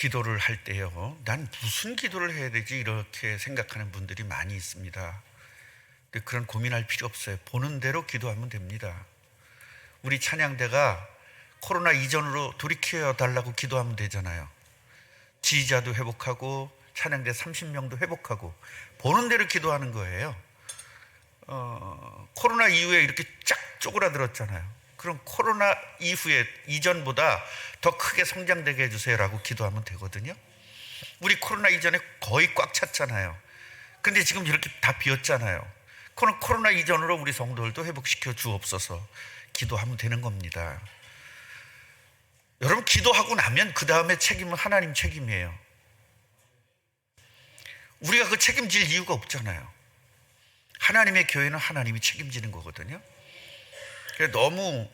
기도를 할 때요, 난 무슨 기도를 해야 되지 이렇게 생각하는 분들이 많이 있습니다. 근데 그런 고민할 필요 없어요. 보는 대로 기도하면 됩니다. 우리 찬양대가 코로나 이전으로 돌이켜 달라고 기도하면 되잖아요. 지휘자도 회복하고 찬양대 30명도 회복하고 보는 대로 기도하는 거예요. 코로나 이후에 이렇게 쫙 쪼그라들었잖아요. 그럼 코로나 이후에 이전보다 더 크게 성장되게 해주세요라고 기도하면 되거든요. 우리 코로나 이전에 거의 꽉 찼잖아요. 근데 지금 이렇게 다 비었잖아요. 코로나 이전으로 우리 성도들도 회복시켜 주옵소서 기도하면 되는 겁니다. 여러분, 기도하고 나면 그 다음에 책임은 하나님 책임이에요. 우리가 그 책임질 이유가 없잖아요. 하나님의 교회는 하나님이 책임지는 거거든요. 너무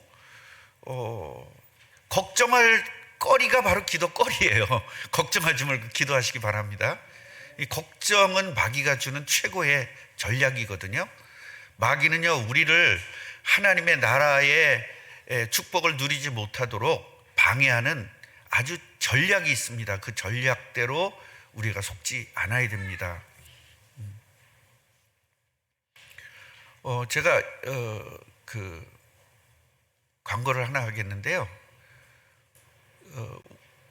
걱정할 거리가 바로 기도거리예요. 걱정하지 말고 기도하시기 바랍니다. 이 걱정은 마귀가 주는 최고의 전략이거든요. 마귀는요, 우리를 하나님의 나라의 축복을 누리지 못하도록 방해하는 아주 전략이 있습니다. 그 전략대로 우리가 속지 않아야 됩니다. 제가 광고를 하나 하겠는데요.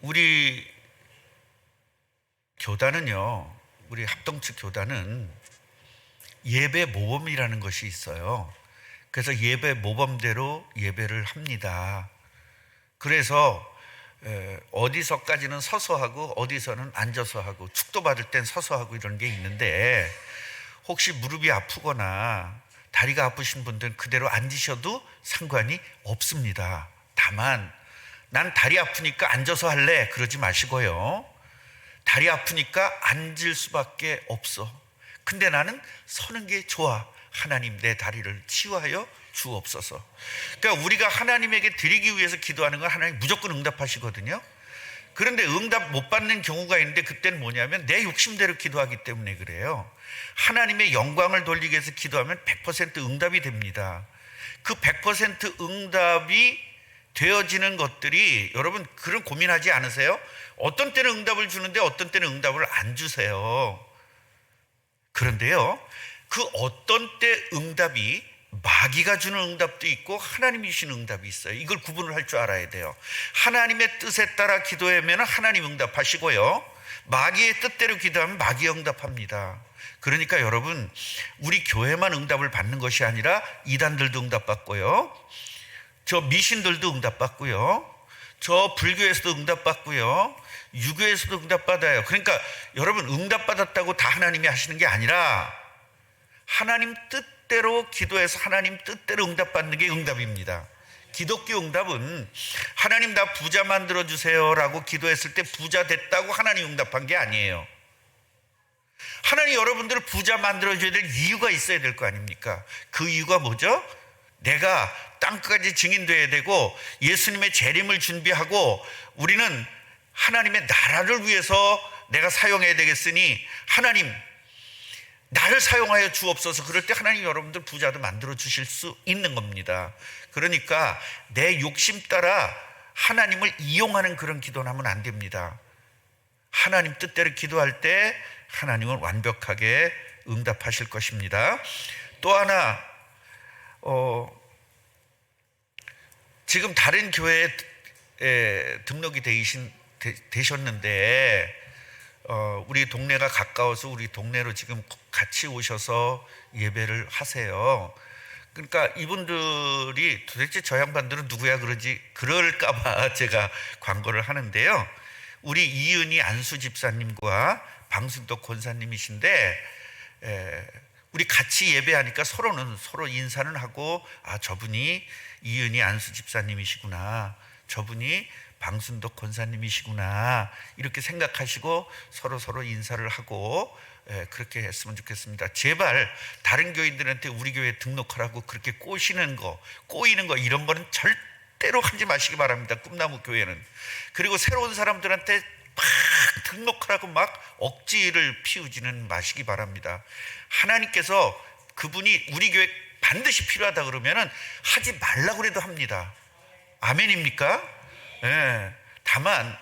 우리 교단은요, 우리 합동측 교단은 예배 모범이라는 것이 있어요. 그래서 예배 모범대로 예배를 합니다. 그래서 어디서까지는 서서 하고 어디서는 앉아서 하고, 축도 받을 땐 서서 하고 이런 게 있는데, 혹시 무릎이 아프거나 다리가 아프신 분들은 그대로 앉으셔도 상관이 없습니다. 다만 난 다리 아프니까 앉아서 할래 그러지 마시고요, 다리 아프니까 앉을 수밖에 없어. 근데 나는 서는 게 좋아. 하나님, 내 다리를 치유하여 주옵소서. 그러니까 우리가 하나님에게 드리기 위해서 기도하는 건 하나님 무조건 응답하시거든요. 그런데 응답 못 받는 경우가 있는데, 그때는 뭐냐면 내 욕심대로 기도하기 때문에 그래요. 하나님의 영광을 돌리기 위해서 기도하면 100% 응답이 됩니다. 그 100% 응답이 되어지는 것들이, 여러분 그런 고민하지 않으세요? 어떤 때는 응답을 주는데 어떤 때는 응답을 안 주세요. 그런데요, 그 어떤 때 응답이 마귀가 주는 응답도 있고 하나님이 주시는 응답이 있어요. 이걸 구분을 할 줄 알아야 돼요. 하나님의 뜻에 따라 기도하면 하나님 응답하시고요, 마귀의 뜻대로 기도하면 마귀 응답합니다. 그러니까 여러분, 우리 교회만 응답을 받는 것이 아니라 이단들도 응답받고요, 저 미신들도 응답받고요, 저 불교에서도 응답받고요, 유교에서도 응답받아요. 그러니까 여러분, 응답받았다고 다 하나님이 하시는 게 아니라 하나님 뜻대로 기도해서 하나님 뜻대로 응답받는 게 응답입니다. 기독교 응답은 하나님 나 부자 만들어주세요 라고 기도했을 때 부자 됐다고 하나님 응답한 게 아니에요. 하나님 여러분들을 부자 만들어줘야 될 이유가 있어야 될 거 아닙니까? 그 이유가 뭐죠? 내가 땅끝까지 증인돼야 되고 예수님의 재림을 준비하고 우리는 하나님의 나라를 위해서 내가 사용해야 되겠으니 하나님 나를 사용하여 주옵소서. 그럴 때 하나님 여러분들 부자도 만들어 주실 수 있는 겁니다. 그러니까 내 욕심 따라 하나님을 이용하는 그런 기도는 하면 안 됩니다. 하나님 뜻대로 기도할 때 하나님은 완벽하게 응답하실 것입니다. 또 하나, 지금 다른 교회에 등록이 되셨는데 우리 동네가 가까워서 우리 동네로 지금 같이 오셔서 예배를 하세요. 그러니까 이분들이 도대체 저 양반들은 누구야 그럴까봐 제가 광고를 하는데요. 우리 이은희 안수 집사님과 방순덕 권사님이신데, 우리 같이 예배하니까 서로 인사는 하고, 아, 저분이 이은희 안수 집사님이시구나, 저분이 방순덕 권사님이시구나, 이렇게 생각하시고 서로 인사를 하고 그렇게 했으면 좋겠습니다. 제발 다른 교인들한테 우리 교회에 등록하라고 그렇게 꼬이는 거 이런 거는 절대로 하지 마시기 바랍니다. 꿈나무 교회는. 그리고 새로운 사람들한테 막 등록하라고 막 억지를 피우지는 마시기 바랍니다. 하나님께서 그분이 우리 교회 반드시 필요하다 그러면은 하지 말라고 해도 합니다. 아멘입니까? 네. 다만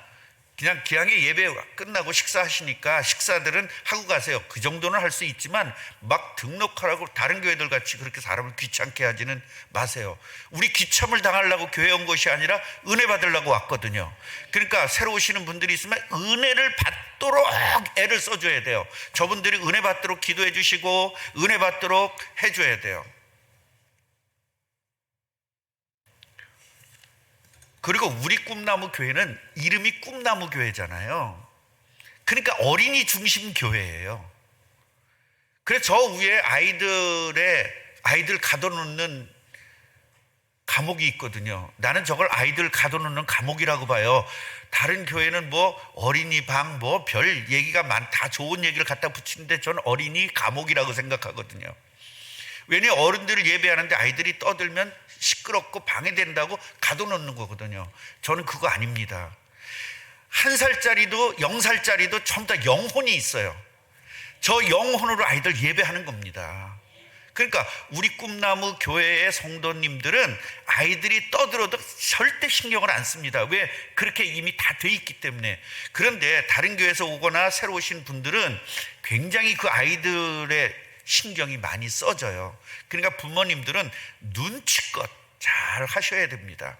그냥 기왕에 예배 끝나고 식사하시니까 식사들은 하고 가세요. 그 정도는 할 수 있지만 막 등록하라고 다른 교회들 같이 그렇게 사람을 귀찮게 하지는 마세요. 우리 귀참을 당하려고 교회 온 것이 아니라 은혜 받으려고 왔거든요. 그러니까 새로 오시는 분들이 있으면 은혜를 받도록 애를 써줘야 돼요. 저분들이 은혜 받도록 기도해 주시고 은혜 받도록 해줘야 돼요. 그리고 우리 꿈나무 교회는 이름이 꿈나무 교회잖아요. 그러니까 어린이 중심 교회예요. 그래서 저 위에 아이들 가둬놓는 감옥이 있거든요. 나는 저걸 아이들 가둬놓는 감옥이라고 봐요. 다른 교회는 뭐 어린이방 뭐 별 얘기가 다 좋은 얘기를 갖다 붙이는데 저는 어린이 감옥이라고 생각하거든요. 왜냐하면 어른들을 예배하는데 아이들이 떠들면 시끄럽고 방해된다고 가둬놓는 거거든요. 저는 그거 아닙니다. 1살짜리도 0살짜리도 전부 다 영혼이 있어요. 저 영혼으로 아이들 예배하는 겁니다. 그러니까 우리 꿈나무 교회의 성도님들은 아이들이 떠들어도 절대 신경을 안 씁니다. 왜? 그렇게 이미 다 돼 있기 때문에. 그런데 다른 교회에서 오거나 새로 오신 분들은 굉장히 그 아이들의 신경이 많이 써져요. 그러니까 부모님들은 눈치껏 잘 하셔야 됩니다.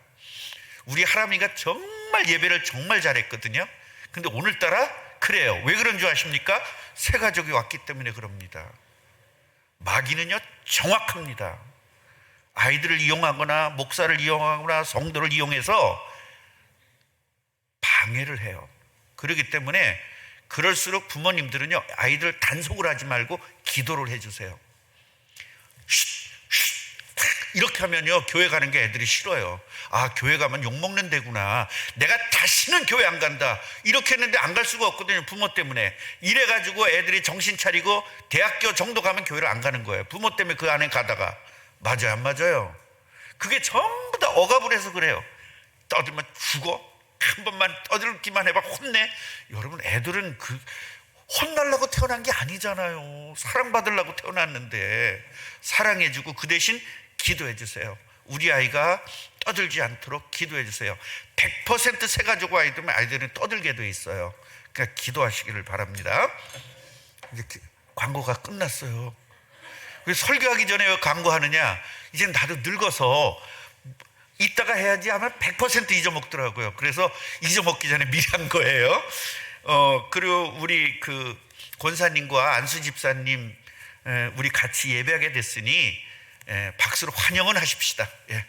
우리 하람이가 정말 예배를 정말 잘했거든요. 근데 오늘따라 그래요. 왜 그런 줄 아십니까? 새 가족이 왔기 때문에 그럽니다. 마귀는요 정확합니다. 아이들을 이용하거나 목사를 이용하거나 성도를 이용해서 방해를 해요. 그렇기 때문에 그럴수록 부모님들은요 아이들 단속을 하지 말고 기도를 해주세요. 이렇게 하면요 교회 가는 게 애들이 싫어요. 아, 교회 가면 욕먹는 데구나, 내가 다시는 교회 안 간다, 이렇게 했는데 안 갈 수가 없거든요. 부모 때문에. 이래가지고 애들이 정신 차리고 대학교 정도 가면 교회를 안 가는 거예요. 부모 때문에 그 안에 가다가. 맞아요 안 맞아요? 그게 전부 다 억압을 해서 그래요. 떠들면 죽어, 한 번만 떠들기만 해봐 혼내. 여러분 애들은 혼나려고 태어난 게 아니잖아요. 사랑받으려고 태어났는데 사랑해주고 그 대신 기도해 주세요. 우리 아이가 떠들지 않도록 기도해 주세요. 100% 새 가지고 아이들은 떠들게 돼 있어요. 그러니까 기도하시기를 바랍니다. 이제 광고가 끝났어요. 왜 설교하기 전에 왜 광고하느냐? 이제 나도 늙어서 이따가 해야지 하면 100% 잊어먹더라고요. 그래서 잊어먹기 전에 미리 한 거예요. 그리고 우리 그 권사님과 안수 집사님 우리 같이 예배하게 됐으니 박수로 환영은 하십시다. 예.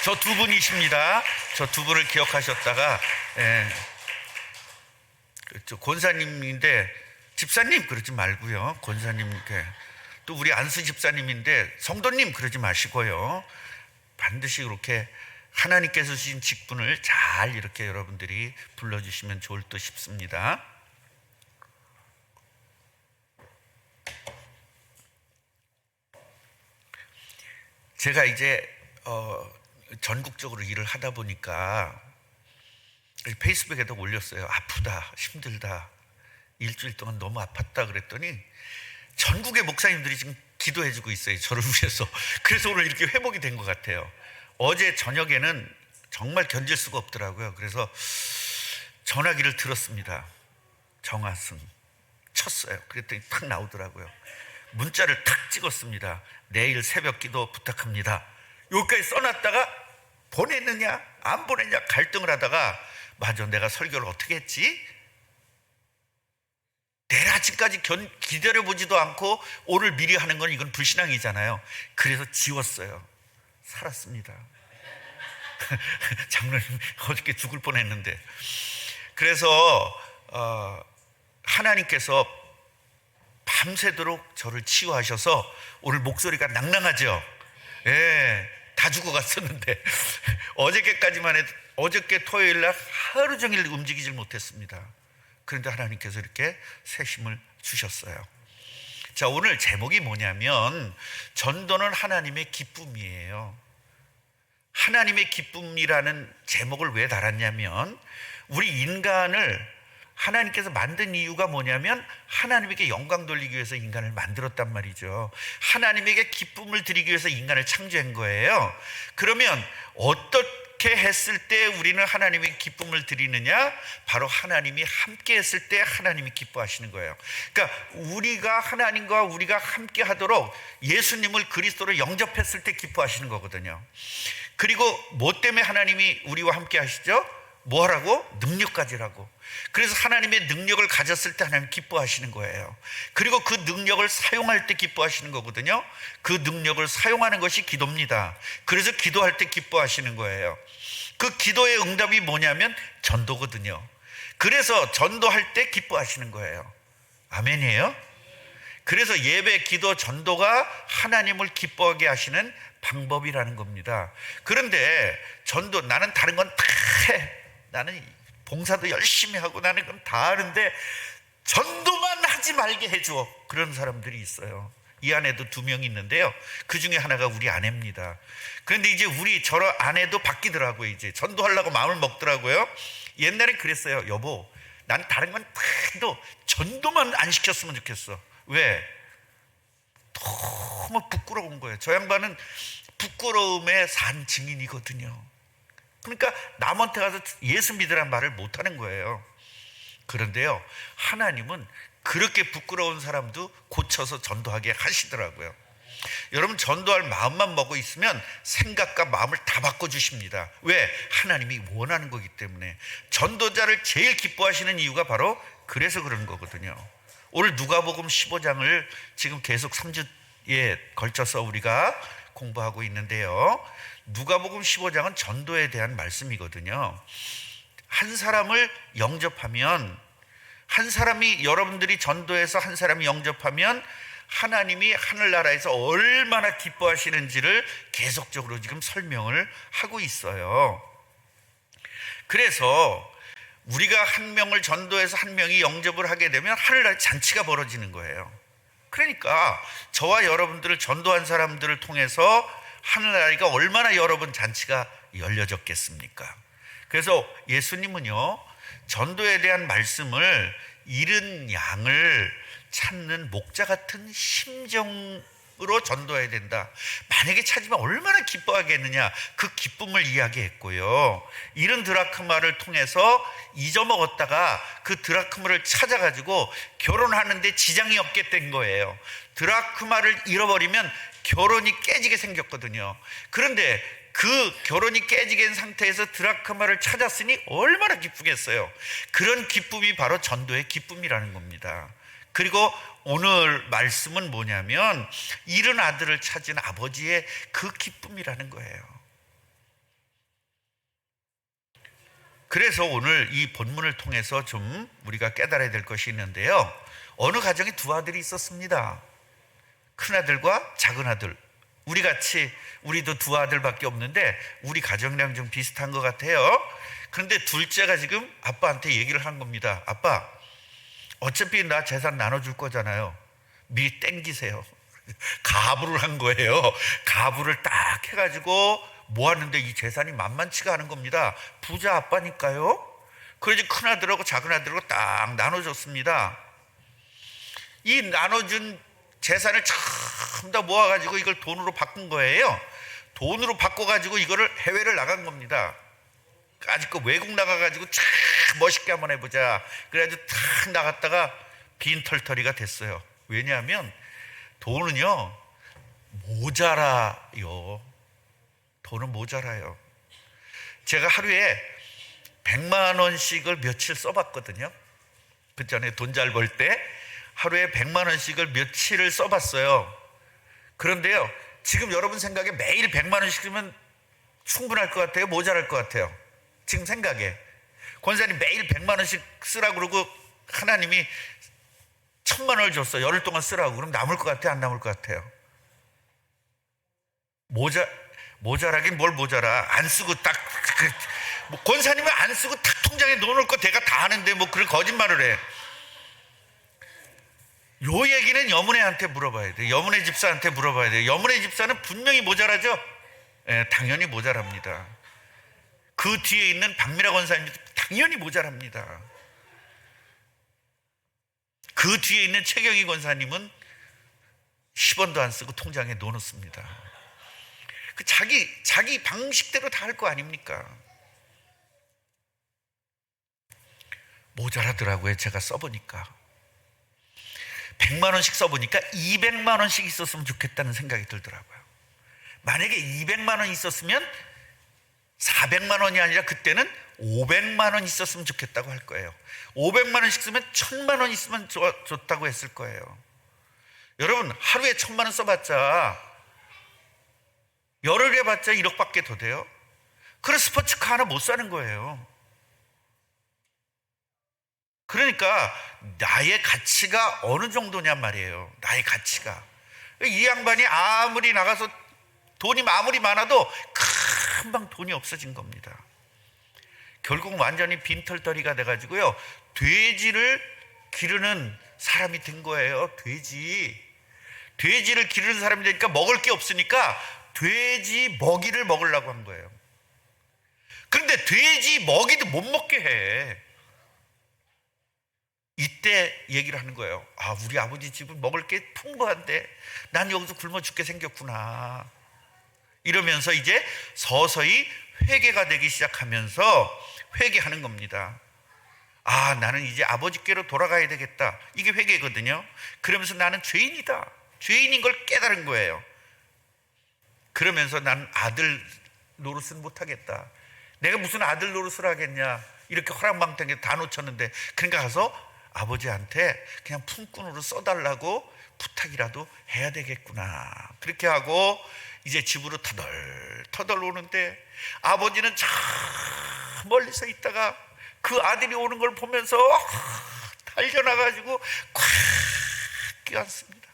저 두 분이십니다. 저 두 분을 기억하셨다가 권사님인데 집사님 그러지 말고요. 권사님께 또 우리 안수 집사님인데 성도님 그러지 마시고요. 반드시 그렇게 하나님께서 주신 직분을 잘 이렇게 여러분들이 불러주시면 좋을 듯 싶습니다. 제가 이제 전국적으로 일을 하다 보니까 페이스북에도 올렸어요. 아프다, 힘들다, 일주일 동안 너무 아팠다 그랬더니 전국의 목사님들이 지금 기도해주고 있어요. 저를 위해서. 그래서 오늘 이렇게 회복이 된 것 같아요. 어제 저녁에는 정말 견딜 수가 없더라고요. 그래서 전화기를 들었습니다. 정하승 쳤어요. 그랬더니 탁 나오더라고요. 문자를 탁 찍었습니다. 내일 새벽 기도 부탁합니다. 여기까지 써놨다가 보냈느냐 안 보냈냐 갈등을 하다가 맞아, 내가 설교를 어떻게 했지? 내일 아침까지 기다려보지도 않고 오늘 미리 하는 건 이건 불신앙이잖아요. 그래서 지웠어요. 살았습니다. 장로님 어저께 죽을 뻔했는데. 그래서 하나님께서 밤새도록 저를 치유하셔서 오늘 목소리가 낭낭하죠. 예, 다 죽어갔었는데 어저께까지만 해도 어저께 토요일날 하루 종일 움직이질 못했습니다. 그런데 하나님께서 이렇게 새 힘을 주셨어요. 자, 오늘 제목이 뭐냐면 전도는 하나님의 기쁨이에요. 하나님의 기쁨이라는 제목을 왜 달았냐면 우리 인간을 하나님께서 만든 이유가 뭐냐면 하나님에게 영광 돌리기 위해서 인간을 만들었단 말이죠. 하나님에게 기쁨을 드리기 위해서 인간을 창조한 거예요. 그러면 어떻게 했을 때 우리는 하나님의 기쁨을 드리느냐? 바로 하나님이 함께 했을 때 하나님이 기뻐하시는 거예요. 그러니까 우리가 하나님과 우리가 함께 하도록 예수님을 그리스도로 영접했을 때 기뻐하시는 거거든요. 그리고 뭐 때문에 하나님이 우리와 함께 하시죠? 뭐 하라고? 능력 가지라고. 그래서 하나님의 능력을 가졌을 때 하나님 기뻐하시는 거예요. 그리고 그 능력을 사용할 때 기뻐하시는 거거든요. 그 능력을 사용하는 것이 기도입니다. 그래서 기도할 때 기뻐하시는 거예요. 그 기도의 응답이 뭐냐면 전도거든요. 그래서 전도할 때 기뻐하시는 거예요. 아멘이에요? 그래서 예배, 기도, 전도가 하나님을 기뻐하게 하시는 방법이라는 겁니다. 그런데 전도, 나는 다른 건 다 해. 나는 봉사도 열심히 하고 나는 그건 다 하는데 전도만 하지 말게 해줘. 그런 사람들이 있어요. 이 아내도 2명이 있는데요. 그 중에 하나가 우리 아내입니다. 그런데 이제 우리 저런 아내도 바뀌더라고요. 이제 전도하려고 마음을 먹더라고요. 옛날에 그랬어요. 여보, 난 다른 건 다 해도 전도만 안 시켰으면 좋겠어. 왜? 너무 부끄러운 거예요. 저 양반은 부끄러움에 산 증인이거든요. 그러니까 남한테 가서 예수 믿으란 말을 못하는 거예요. 그런데요, 하나님은 그렇게 부끄러운 사람도 고쳐서 전도하게 하시더라고요. 여러분, 전도할 마음만 먹고 있으면 생각과 마음을 다 바꿔주십니다. 왜? 하나님이 원하는 거기 때문에. 전도자를 제일 기뻐하시는 이유가 바로 그래서 그런 거거든요. 오늘 누가복음 15장을 지금 계속 3주에 걸쳐서 우리가 공부하고 있는데요, 누가복음 15장은 전도에 대한 말씀이거든요. 한 사람을 영접하면, 한 사람이, 여러분들이 전도해서 한 사람이 영접하면 하나님이 하늘나라에서 얼마나 기뻐하시는지를 계속적으로 지금 설명을 하고 있어요. 그래서 우리가 한 명을 전도해서 한 명이 영접을 하게 되면 하늘나라에 잔치가 벌어지는 거예요. 그러니까 저와 여러분들을 전도한 사람들을 통해서 하늘나라가 얼마나 여러분 잔치가 열려졌겠습니까? 그래서 예수님은요, 전도에 대한 말씀을 잃은 양을 찾는 목자 같은 심정으로 전도해야 된다. 만약에 찾으면 얼마나 기뻐하겠느냐, 그 기쁨을 이야기했고요. 잃은 드라크마를 통해서 잊어먹었다가 그 드라크마를 찾아가지고 결혼하는데 지장이 없게 된 거예요. 드라크마를 잃어버리면 결혼이 깨지게 생겼거든요. 그런데 그 결혼이 깨지게 된 상태에서 드라크마를 찾았으니 얼마나 기쁘겠어요. 그런 기쁨이 바로 전도의 기쁨이라는 겁니다. 그리고 오늘 말씀은 뭐냐면 잃은 아들을 찾은 아버지의 그 기쁨이라는 거예요. 그래서 오늘 이 본문을 통해서 좀 우리가 깨달아야 될 것이 있는데요, 어느 가정에 2아들이 있었습니다. 큰아들과 작은아들. 우리같이, 우리도 2아들밖에 없는데 우리 가정이랑 좀 비슷한 것 같아요. 그런데 둘째가 지금 아빠한테 얘기를 한 겁니다. 아빠, 어차피 나 재산 나눠줄 거잖아요. 미리 땡기세요. 가부를 한 거예요. 가부를 딱 해가지고 모았는데 이 재산이 만만치가 않은 겁니다. 부자 아빠니까요. 그래서 큰아들하고 작은아들하고 딱 나눠줬습니다. 이 나눠준 재산을 전부 다 모아가지고 이걸 돈으로 바꾼 거예요. 돈으로 바꿔가지고 이거를 해외를 나간 겁니다. 아직도 외국 나가가지고 참 멋있게 한번 해보자. 그래가지고 탁 나갔다가 빈털터리가 됐어요. 왜냐하면 돈은요 모자라요. 돈은 모자라요. 제가 하루에 100만 원씩을 며칠 써봤거든요. 그 전에 돈 잘 벌 때 하루에 100만 원씩을 며칠을 써봤어요. 그런데요, 지금 여러분 생각에 매일 100만 원씩 쓰면 충분할 것 같아요? 모자랄 것 같아요? 지금 생각에. 권사님 매일 100만 원씩 쓰라고 그러고 하나님이 1000만 원을 줬어. 열흘 동안 쓰라고. 그럼 남을 것 같아요? 안 남을 것 같아요? 모자라긴 뭘 모자라. 안 쓰고 딱, 뭐 권사님은 안 쓰고 딱 통장에 넣어놓을 거 내가 다 아는데 뭐 그런 거짓말을 해. 요 얘기는 여문혜한테 물어봐야 돼요. 여문혜 집사한테 물어봐야 돼요. 여문혜 집사는 분명히 모자라죠? 예, 당연히 모자랍니다. 그 뒤에 있는 박미라 권사님도 당연히 모자랍니다. 그 뒤에 있는 최경희 권사님은 10원도 안 쓰고 통장에 넣어놓습니다. 그 자기 방식대로 다 할 거 아닙니까? 모자라더라고요. 제가 써보니까 100만 원씩 써보니까 200만 원씩 있었으면 좋겠다는 생각이 들더라고요. 만약에 200만 원 있었으면 400만 원이 아니라 그때는 500만 원 있었으면 좋겠다고 할 거예요. 500만 원씩 쓰면 1000만 원 있으면 좋다고 했을 거예요. 여러분, 하루에 1000만 원 써봤자, 열흘 해봤자 1억밖에 더 돼요. 그래서 스포츠카 하나 못 사는 거예요. 그러니까 나의 가치가 어느 정도냔 말이에요. 나의 가치가. 이 양반이 아무리 나가서 돈이 아무리 많아도 금방 돈이 없어진 겁니다. 결국 완전히 빈털터리가 돼가지고요, 돼지를 기르는 사람이 된 거예요. 돼지를 기르는 사람이 되니까 먹을 게 없으니까 돼지 먹이를 먹으려고 한 거예요. 그런데 돼지 먹이도 못 먹게 해. 이때 얘기를 하는 거예요. 아, 우리 아버지 집은 먹을 게 풍부한데 난 여기서 굶어 죽게 생겼구나. 이러면서 이제 서서히 회개가 되기 시작하면서 회개하는 겁니다. 아, 나는 이제 아버지께로 돌아가야 되겠다. 이게 회개거든요. 그러면서 나는 죄인이다. 죄인인 걸 깨달은 거예요. 그러면서 나는 아들 노릇은 못하겠다. 내가 무슨 아들 노릇을 하겠냐. 이렇게 허랑방탕하게 다 놓쳤는데, 그러니까 가서 아버지한테 그냥 품꾼으로 써달라고 부탁이라도 해야 되겠구나. 그렇게 하고 이제 집으로 터덜 오는데, 아버지는 저 멀리서 있다가 그 아들이 오는 걸 보면서 달려나가지고 콱 껴안습니다.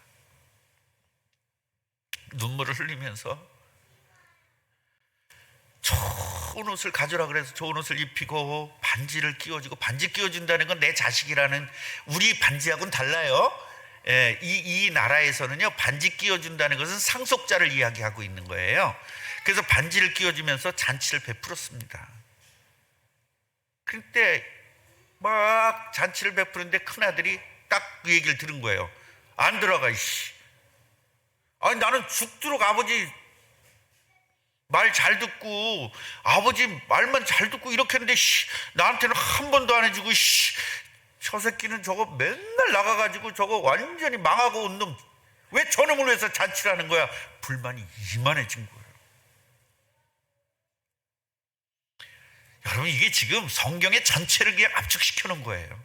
눈물을 흘리면서 좋은 옷을 가져라 그래서 좋은 옷을 입히고 반지를 끼워주고, 반지 끼워준다는 건 내 자식이라는, 우리 반지하고는 달라요. 이 나라에서는요, 반지 끼워준다는 것은 상속자를 이야기하고 있는 거예요. 그래서 반지를 끼워주면서 잔치를 베풀었습니다. 그때 막 잔치를 베푸는데 큰아들이 딱 그 얘기를 들은 거예요. 안 들어가, 이씨. 아니, 나는 죽도록 아버지 말 잘 듣고, 아버지 말만 잘 듣고 이렇게 했는데 나한테는 한 번도 안 해주고, 저 새끼는 저거 맨날 나가가지고 저거 완전히 망하고 온 놈, 왜 저놈을 위해서 잔치를 하는 거야? 불만이 이만해진 거예요. 여러분, 이게 지금 성경의 전체를 그냥 압축시켜 놓은 거예요.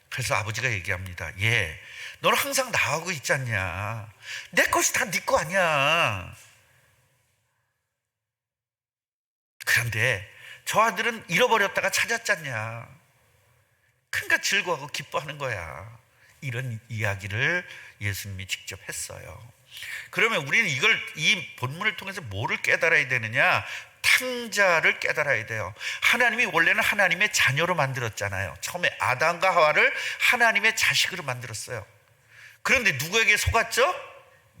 그래서 아버지가 얘기합니다. 너는 항상 나하고 있지 않냐? 내 것이 다 네 거 아니야. 그런데 저 아들은 잃어버렸다가 찾았잖냐. 그러니까 즐거워하고 기뻐하는 거야. 이런 이야기를 예수님이 직접 했어요. 그러면 우리는 이 본문을 통해서 뭐를 깨달아야 되느냐? 탕자를 깨달아야 돼요. 하나님이 원래는 하나님의 자녀로 만들었잖아요. 처음에 아담과 하와를 하나님의 자식으로 만들었어요. 그런데 누구에게 속았죠?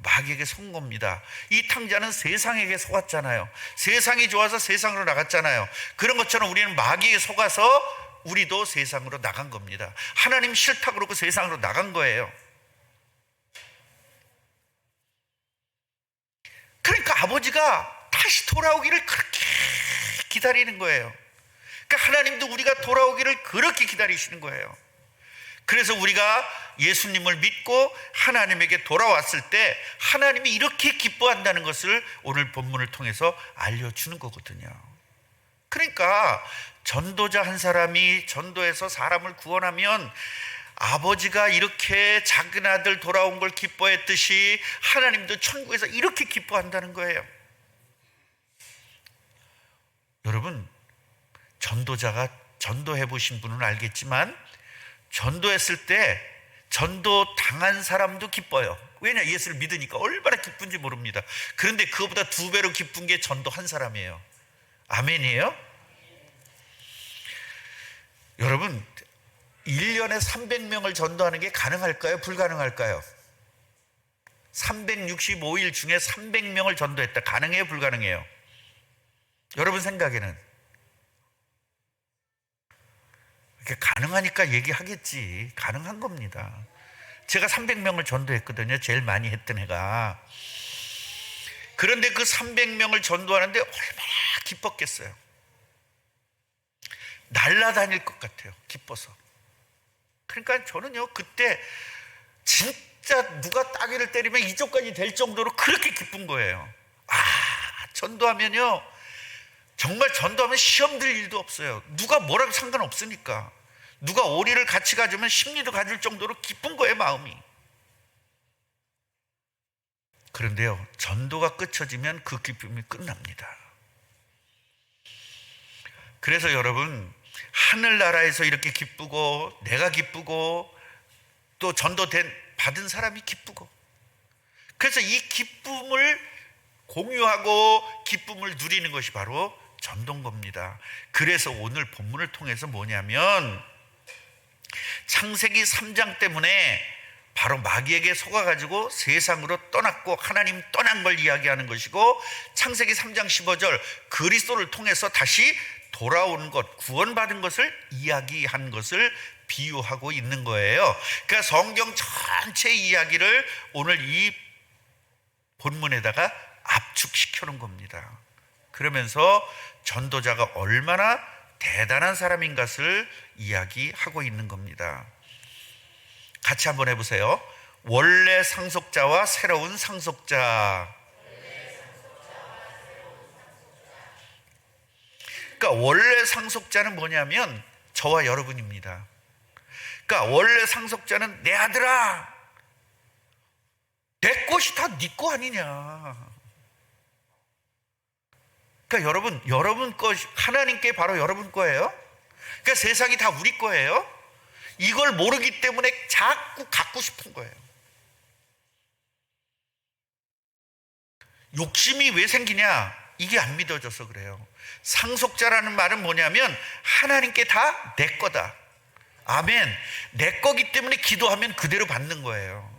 마귀에게 속은 겁니다. 이 탕자는 세상에게 속았잖아요. 세상이 좋아서 세상으로 나갔잖아요. 그런 것처럼 우리는 마귀에게 속아서 우리도 세상으로 나간 겁니다. 하나님 싫다 그러고 세상으로 나간 거예요. 그러니까 아버지가 다시 돌아오기를 그렇게 기다리는 거예요. 그러니까 하나님도 우리가 돌아오기를 그렇게 기다리시는 거예요. 그래서 우리가 예수님을 믿고 하나님에게 돌아왔을 때 하나님이 이렇게 기뻐한다는 것을 오늘 본문을 통해서 알려주는 거거든요. 그러니까 전도자 한 사람이 전도해서 사람을 구원하면 아버지가 이렇게 작은 아들 돌아온 걸 기뻐했듯이 하나님도 천국에서 이렇게 기뻐한다는 거예요. 여러분, 전도자가 전도해 보신 분은 알겠지만 전도했을 때 전도 당한 사람도 기뻐요. 왜냐? 예수를 믿으니까 얼마나 기쁜지 모릅니다. 그런데 그거보다 2배로 기쁜 게 전도한 사람이에요. 아멘이에요? 여러분, 1년에 300명을 전도하는 게 가능할까요? 불가능할까요? 365일 중에 300명을 전도했다. 가능해요? 불가능해요? 여러분 생각에는? 이렇게 가능하니까 얘기하겠지. 가능한 겁니다. 제가 300명을 전도했거든요. 제일 많이 했던 애가. 그런데 그 300명을 전도하는데 얼마나 기뻤겠어요. 날아다닐 것 같아요. 기뻐서. 그러니까 저는요, 그때 진짜 누가 따귀를 때리면 이쪽까지 될 정도로 그렇게 기쁜 거예요. 전도하면요, 정말 전도하면 시험 들 일도 없어요. 누가 뭐라고 상관없으니까. 누가 오리를 같이 가주면 심리도 가질 정도로 기쁜 거예요, 마음이. 그런데요, 전도가 끝쳐지면 그 기쁨이 끝납니다. 그래서 여러분, 하늘나라에서 이렇게 기쁘고, 내가 기쁘고, 또 받은 사람이 기쁘고, 그래서 이 기쁨을 공유하고 기쁨을 누리는 것이 바로 전도인 겁니다. 그래서 오늘 본문을 통해서 뭐냐면, 창세기 3장 때문에 바로 마귀에게 속아가지고 세상으로 떠났고 하나님 떠난 걸 이야기하는 것이고, 창세기 3장 15절 그리스도를 통해서 다시 돌아온 것, 구원받은 것을 이야기한 것을 비유하고 있는 거예요. 그러니까 성경 전체 이야기를 오늘 이 본문에다가 압축시켜 놓은 겁니다. 그러면서 전도자가 얼마나 대단한 사람인 것을 이야기하고 있는 겁니다. 같이 한번 해보세요. 원래 상속자와 새로운 상속자. 그러니까 원래 상속자는 뭐냐면 저와 여러분입니다. 그러니까 원래 상속자는 내 아들아, 내 것이 다 네 거 아니냐. 그러니까 여러분 것, 하나님께 바로 여러분 거예요. 그러니까 세상이 다 우리 거예요. 이걸 모르기 때문에 자꾸 갖고 싶은 거예요. 욕심이 왜 생기냐? 이게 안 믿어져서 그래요. 상속자라는 말은 뭐냐면 하나님께 다 내 거다. 아멘. 내 거기 때문에 기도하면 그대로 받는 거예요.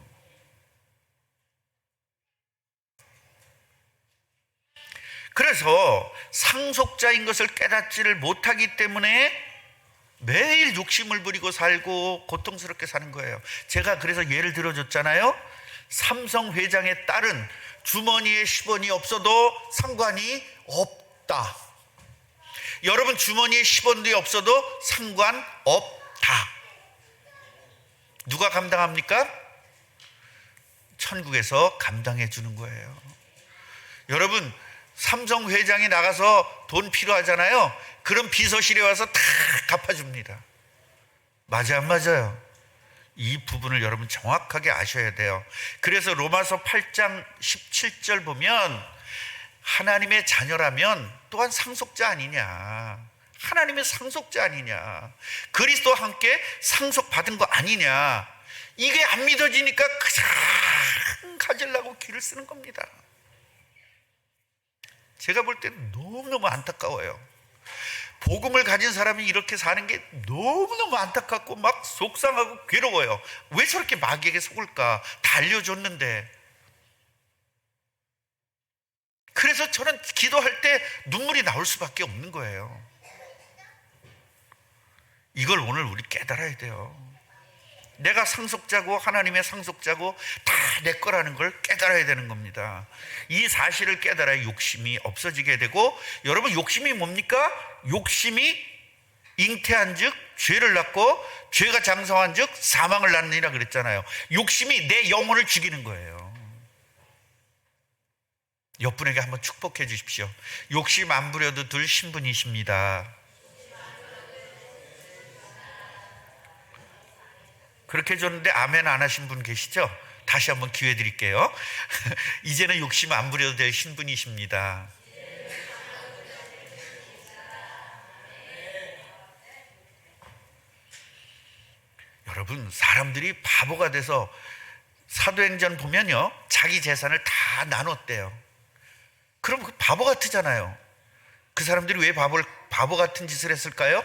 그래서 상속자인 것을 깨닫지를 못하기 때문에 매일 욕심을 부리고 살고 고통스럽게 사는 거예요. 제가 그래서 예를 들어줬잖아요. 삼성 회장의 딸은 주머니에 10원이 없어도 상관이 없다. 여러분 주머니에 10원도 없어도 상관없다. 누가 감당합니까? 천국에서 감당해 주는 거예요. 여러분 삼성 회장이 나가서 돈 필요하잖아요. 그럼 비서실에 와서 다 갚아줍니다. 맞아 안 맞아요? 이 부분을 여러분 정확하게 아셔야 돼요. 그래서 로마서 8장 17절 보면 하나님의 자녀라면 또한 상속자 아니냐, 하나님의 상속자 아니냐, 그리스도와 함께 상속받은 거 아니냐, 이게 안 믿어지니까 그냥 가지려고 길을 쓰는 겁니다. 제가 볼 때는 너무너무 안타까워요. 복음을 가진 사람이 이렇게 사는 게 너무너무 안타깝고 막 속상하고 괴로워요. 왜 저렇게 마귀에게 속을까? 다 알려줬는데. 그래서 저는 기도할 때 눈물이 나올 수밖에 없는 거예요. 이걸 오늘 우리 깨달아야 돼요. 내가 상속자고 하나님의 상속자고 다 내 거라는 걸 깨달아야 되는 겁니다. 이 사실을 깨달아야 욕심이 없어지게 되고, 여러분 욕심이 뭡니까? 욕심이 잉태한 즉 죄를 낳고 죄가 장성한 즉 사망을 낳느니라 그랬잖아요. 욕심이 내 영혼을 죽이는 거예요. 옆분에게 한번 축복해 주십시오. 욕심 안 부려도 둘 신분이십니다. 그렇게 해줬는데 아멘 안 하신 분 계시죠? 다시 한번 기회 드릴게요. 이제는 욕심 안 부려도 될 신분이십니다. 여러분 사람들이 바보가 돼서 사도행전 보면요, 자기 재산을 다 나눴대요. 그럼 그 바보 같으잖아요. 그 사람들이 왜 바보 같은 짓을 했을까요?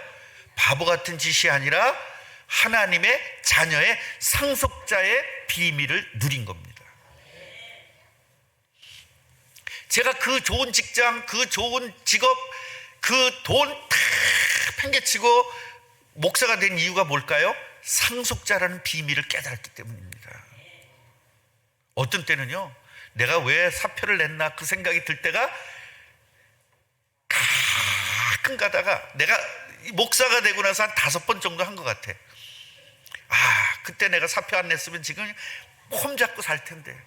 바보 같은 짓이 아니라 하나님의 자녀의 상속자의 비밀을 누린 겁니다. 제가 그 좋은 직장, 그 좋은 직업, 그 돈 다 팽개치고 목사가 된 이유가 뭘까요? 상속자라는 비밀을 깨달았기 때문입니다. 어떤 때는요, 내가 왜 사표를 냈나 그 생각이 들 때가 가끔 가다가, 내가 목사가 되고 나서 한 5번 정도 한 것 같아. 그때 내가 사표 안 냈으면 지금 폼 잡고 살 텐데.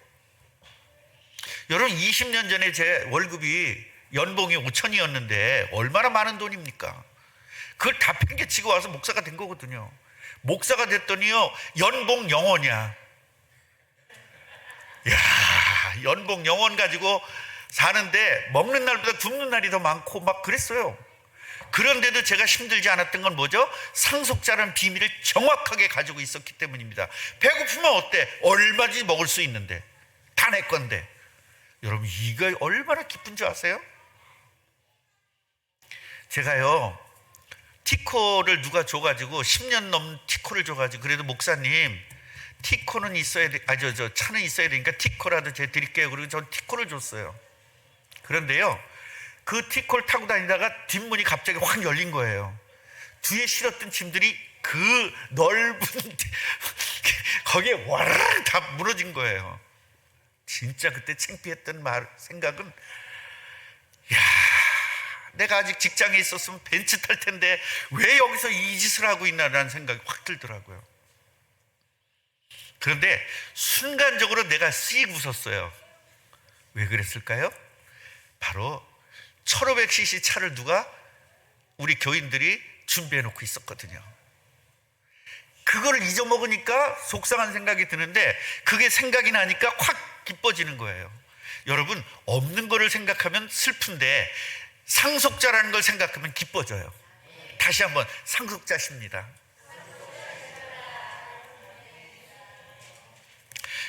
여러분, 20년 전에 제 월급이 연봉이 5천이었는데 얼마나 많은 돈입니까? 그걸 다 팽개치고 와서 목사가 된 거거든요. 목사가 됐더니요, 연봉 0원이야. 야, 연봉 0원 가지고 사는데 먹는 날보다 굶는 날이 더 많고 막 그랬어요. 그런데도 제가 힘들지 않았던 건 뭐죠? 상속자라는 비밀을 정확하게 가지고 있었기 때문입니다. 배고프면 어때? 얼마든지 먹을 수 있는데, 다 내 건데. 여러분, 이거 얼마나 기쁜 줄 아세요? 제가요, 티코를 누가 줘가지고 10년 넘은 티코를 줘가지고, 그래도 목사님 티코는 있어야 돼, 차는 있어야 되니까 티코라도 제가 드릴게요. 그리고 전 티코를 줬어요. 그런데요, 그 티코를 타고 다니다가 뒷문이 갑자기 확 열린 거예요. 뒤에 실었던 짐들이 그 넓은 거기에 와르르 다 무너진 거예요. 진짜 그때 창피했던 생각은, 야, 내가 아직 직장에 있었으면 벤츠 탈 텐데 왜 여기서 이 짓을 하고 있나라는 생각이 확 들더라고요. 그런데 순간적으로 내가 씩 웃었어요. 왜 그랬을까요? 바로 1500cc 차를 누가, 우리 교인들이 준비해 놓고 있었거든요. 그걸 잊어먹으니까 속상한 생각이 드는데, 그게 생각이 나니까 확 기뻐지는 거예요. 여러분, 없는 거를 생각하면 슬픈데 상속자라는 걸 생각하면 기뻐져요. 다시 한번, 상속자십니다.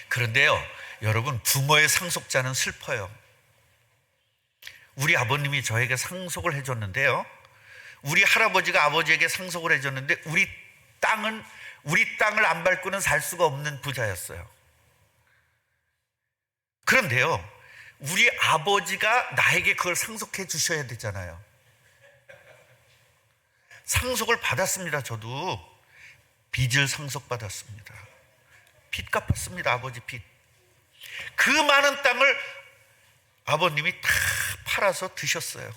그런데요, 여러분, 부모의 상속자는 슬퍼요. 우리 아버님이 저에게 상속을 해줬는데요, 우리 할아버지가 아버지에게 상속을 해줬는데, 우리 땅을 안 밟고는 살 수가 없는 부자였어요. 그런데요, 우리 아버지가 나에게 그걸 상속해 주셔야 되잖아요. 상속을 받았습니다. 저도 빚을 상속받았습니다. 빚 갚았습니다. 아버지 빚. 그 많은 땅을 아버님이 다 팔아서 드셨어요.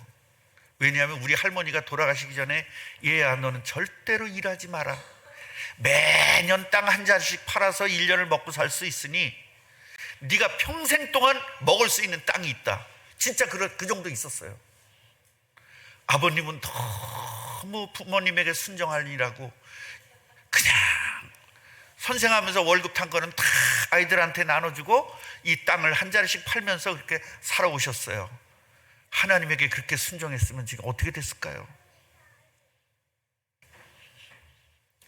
왜냐하면 우리 할머니가 돌아가시기 전에, 얘야, 너는 절대로 일하지 마라. 매년 땅 한 자리씩 팔아서 1년을 먹고 살 수 있으니 네가 평생 동안 먹을 수 있는 땅이 있다. 진짜 그 정도 있었어요. 아버님은 너무 부모님에게 순종하느라고 그냥 선생하면서 월급 탄 거는 다 아이들한테 나눠주고 이 땅을 한 자리씩 팔면서 그렇게 살아오셨어요. 하나님에게 그렇게 순종했으면 지금 어떻게 됐을까요?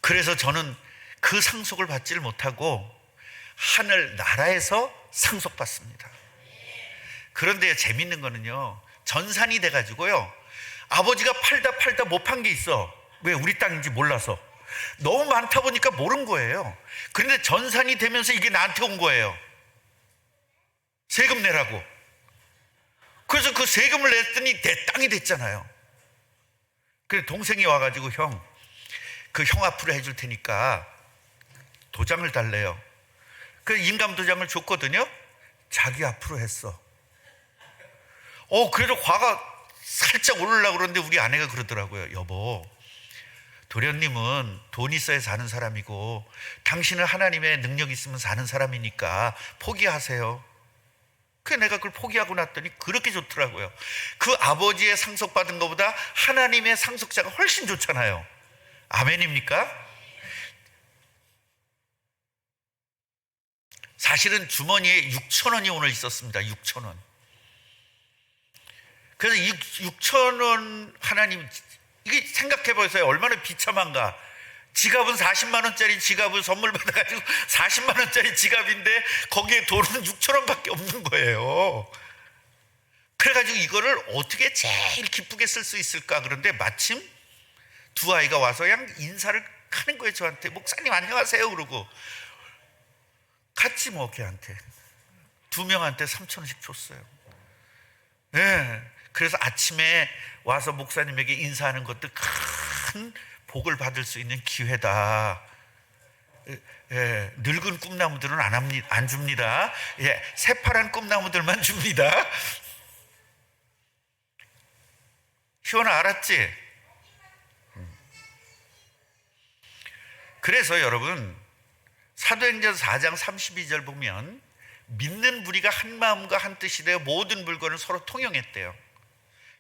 그래서 저는 그 상속을 받지를 못하고 하늘 나라에서 상속받습니다. 그런데 재밌는 거는요, 전산이 돼가지고요, 아버지가 팔다 못 판 게 있어. 왜? 우리 땅인지 몰라서. 너무 많다 보니까 모른 거예요. 그런데 전산이 되면서 이게 나한테 온 거예요. 세금 내라고. 그래서 그 세금을 냈더니 내 땅이 됐잖아요. 그래서 동생이 와가지고, 형, 그 형 앞으로 해줄 테니까 도장을 달래요. 그 인감 도장을 줬거든요. 자기 앞으로 했어. 그래도 화가 살짝 오르려고 그러는데 우리 아내가 그러더라고요. 여보, 도련님은 돈 있어야 사는 사람이고 당신은 하나님의 능력이 있으면 사는 사람이니까 포기하세요. 그래서 내가 그걸 포기하고 났더니 그렇게 좋더라고요. 그 아버지의 상속받은 것보다 하나님의 상속자가 훨씬 좋잖아요. 아멘입니까? 사실은 주머니에 6,000원이 오늘 있었습니다. 6,000원. 그래서 이 6,000원 하나님, 이게 생각해 보세요. 얼마나 비참한가. 지갑은 40만 원짜리 지갑을 선물 받아가지고 40만 원짜리 지갑인데 거기에 돈은 6,000원밖에 없는 거예요. 그래가지고 이거를 어떻게 제일 기쁘게 쓸 수 있을까. 그런데 마침 두 아이가 와서 그냥 인사를 하는 거예요. 저한테. 목사님 안녕하세요 그러고. 같이 뭐 걔한테 두 명한테 3,000원씩 줬어요. 네. 그래서 아침에 와서 목사님에게 인사하는 것도 큰 복을 받을 수 있는 기회다. 예, 늙은 꿈나무들은 안 줍니다. 예, 새파란 꿈나무들만 줍니다. 희원아, 알았지? 그래서 여러분 사도행전 4장 32절 보면 믿는 무리가 한 마음과 한 뜻이 되어 모든 물건을 서로 통용했대요.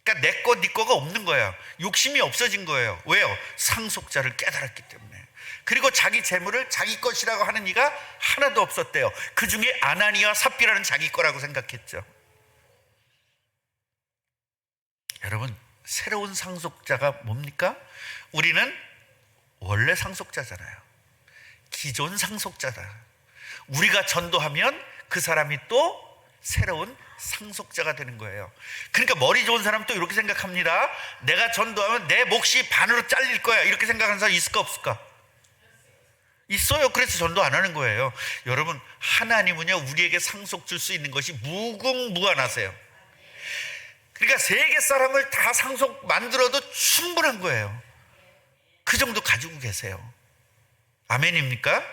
그러니까 내 거, 네 거가 없는 거예요. 욕심이 없어진 거예요. 왜요? 상속자를 깨달았기 때문에. 그리고 자기 재물을 자기 것이라고 하는 이가 하나도 없었대요. 그 중에 아나니와 삽비라는 자기 거라고 생각했죠. 여러분, 새로운 상속자가 뭡니까? 우리는 원래 상속자잖아요. 기존 상속자다. 우리가 전도하면 그 사람이 또 새로운 상속자가 되는 거예요. 그러니까 머리 좋은 사람은 또 이렇게 생각합니다. 내가 전도하면 내 몫이 반으로 잘릴 거야. 이렇게 생각하는 사람 있을까 없을까? 있어요. 그래서 전도 안 하는 거예요. 여러분, 하나님은요 우리에게 상속 줄 수 있는 것이 무궁무한하세요. 그러니까 세계 사람을 다 상속 만들어도 충분한 거예요. 그 정도 가지고 계세요. 아멘입니까?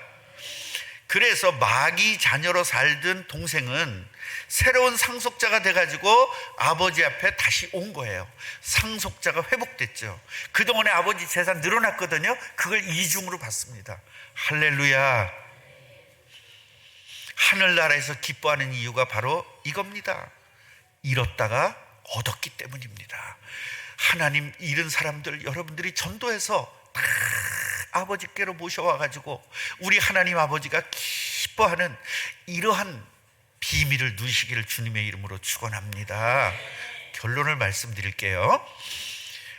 그래서 마귀 자녀로 살던 동생은 새로운 상속자가 돼가지고 아버지 앞에 다시 온 거예요. 상속자가 회복됐죠. 그동안에 아버지 재산 늘어났거든요. 그걸 이중으로 받습니다. 할렐루야. 하늘나라에서 기뻐하는 이유가 바로 이겁니다. 잃었다가 얻었기 때문입니다. 하나님 잃은 사람들 여러분들이 전도해서 다 아버지께로 모셔와가지고 우리 하나님 아버지가 기뻐하는 이러한 비밀을 누리시기를 주님의 이름으로 축원합니다. 결론을 말씀드릴게요.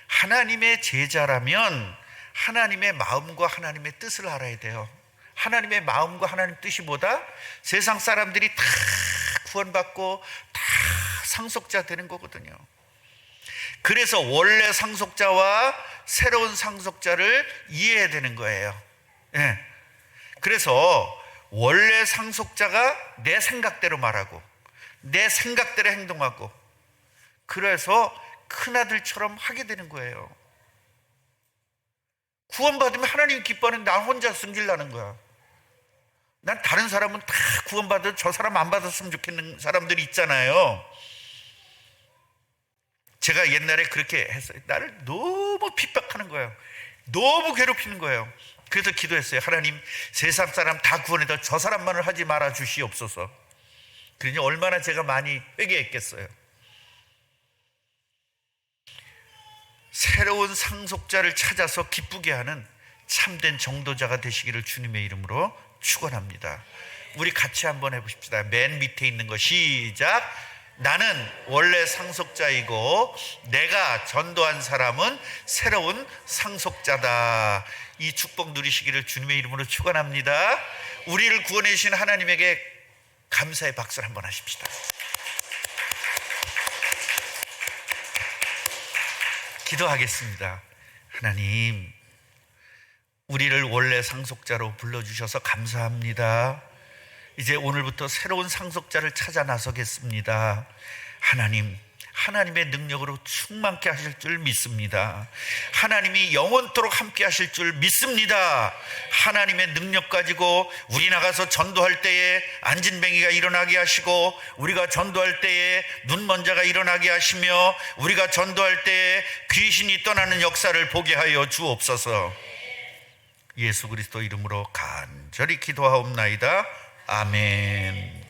하나님의 제자라면 하나님의 마음과 하나님의 뜻을 알아야 돼요. 하나님의 마음과 하나님의 뜻이 뭐다? 세상 사람들이 다 구원받고 다 상속자 되는 거거든요. 그래서 원래 상속자와 새로운 상속자를 이해해야 되는 거예요. 예. 그래서 원래 상속자가 내 생각대로 말하고 내 생각대로 행동하고 그래서 큰아들처럼 하게 되는 거예요. 구원받으면 하나님 기뻐하는 나 혼자 승질나는 거야. 난 다른 사람은 다 구원받아도 저 사람 안 받았으면 좋겠는 사람들이 있잖아요. 제가 옛날에 그렇게 했어요. 나를 너무 핍박하는 거예요. 너무 괴롭히는 거예요. 그래서 기도했어요. 하나님, 세상 사람 다 구원해도 저 사람만을 하지 말아 주시옵소서. 그러니 얼마나 제가 많이 회개했겠어요. 새로운 상속자를 찾아서 기쁘게 하는 참된 정도자가 되시기를 주님의 이름으로 축원합니다. 우리 같이 한번 해보십시다. 맨 밑에 있는 거 시작. 나는 원래 상속자이고 내가 전도한 사람은 새로운 상속자다. 이 축복 누리시기를 주님의 이름으로 축원합니다. 우리를 구원해 주신 하나님에게 감사의 박수를 한번 하십시다. 기도하겠습니다. 하나님, 우리를 원래 상속자로 불러주셔서 감사합니다. 이제 오늘부터 새로운 상속자를 찾아 나서겠습니다. 하나님, 하나님의 능력으로 충만케 하실 줄 믿습니다. 하나님이 영원토록 함께 하실 줄 믿습니다. 하나님의 능력 가지고 우리 나가서 전도할 때에 안진뱅이가 일어나게 하시고 우리가 전도할 때에 눈먼 자가 일어나게 하시며 우리가 전도할 때에 귀신이 떠나는 역사를 보게 하여 주옵소서. 예수 그리스도 이름으로 간절히 기도하옵나이다. 아멘.